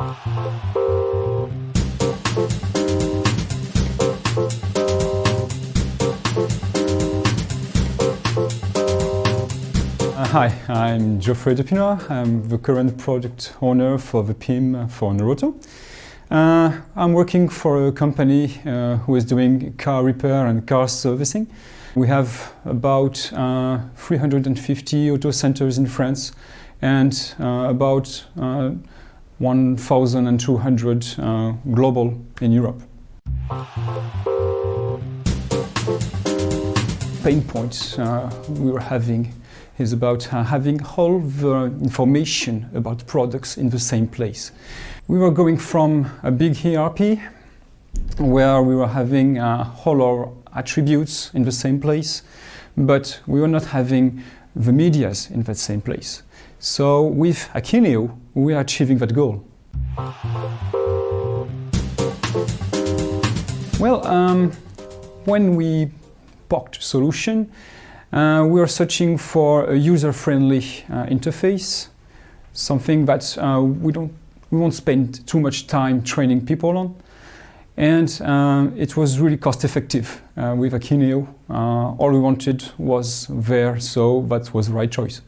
Hi, I'm Jeoffrey Depinoy. I'm the current product owner for the PIM for Norauto. I'm working for a company who is doing car repair and car servicing. We have about 350 auto centers in France and about 1,200 global in Europe. Pain points we were having is about having all the information about products in the same place. We were going from a big ERP where we were having all our attributes in the same place, but we were not having the medias in that same place. So with Akeneo, we are achieving that goal. Well, when we bought a solution, we are searching for a user-friendly interface, something that we won't spend too much time training people on, and it was really cost-effective with Akeneo. All we wanted was there, so that was the right choice.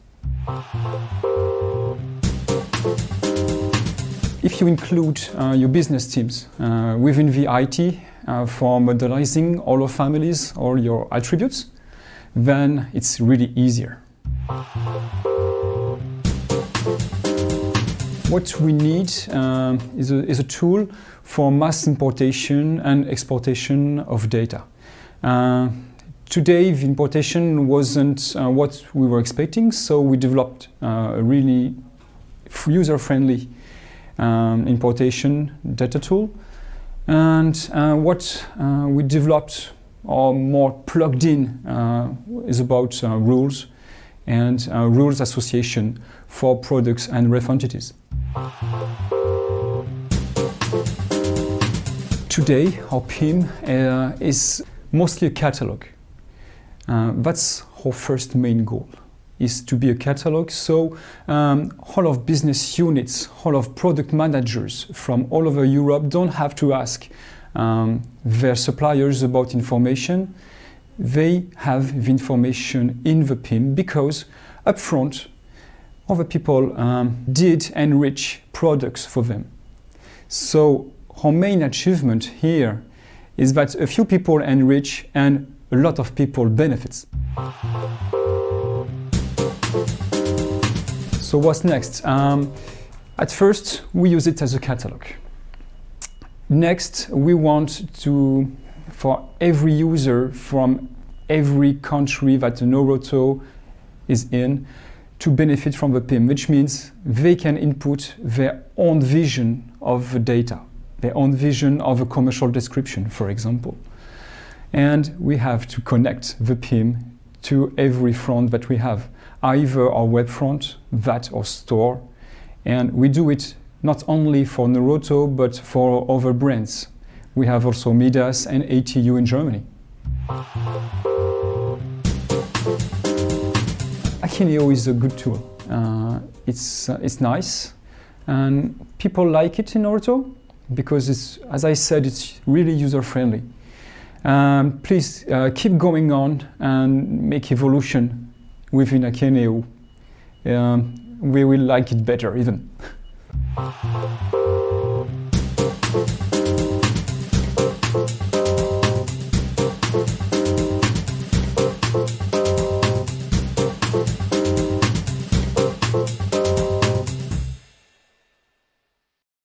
If you include your business teams within the IT for modelizing all your families, all your attributes, then it's really easier. What we need is a tool for mass importation and exportation of data. Today, the importation wasn't what we were expecting, so we developed a really user-friendly importation data tool. And what we developed or more plugged in is about rules and rules association for products and ref entities. Today, our PIM is mostly a catalog. That's our first main goal, is to be a catalog, so all of business units, all of product managers from all over Europe don't have to ask their suppliers about information. They have the information in the PIM because upfront other people did enrich products for them. So our main achievement here is that a few people enrich and a lot of people benefit. So what's next? At first we use it as a catalog. Next, we want to, for every user from every country that Norauto is in, to benefit from the PIM, which means they can input their own vision of the data, their own vision of a commercial description, for example. And we have to connect the PIM to every front that we have, either our web front, that or store, and we do it not only for Norauto, but for other brands. We have also Midas and ATU in Germany. Akeneo is a good tool. It's nice, and people like it in Norauto because it's, as I said, it's really user-friendly. Please keep going on and make evolution within Akeneo. We will like it better even.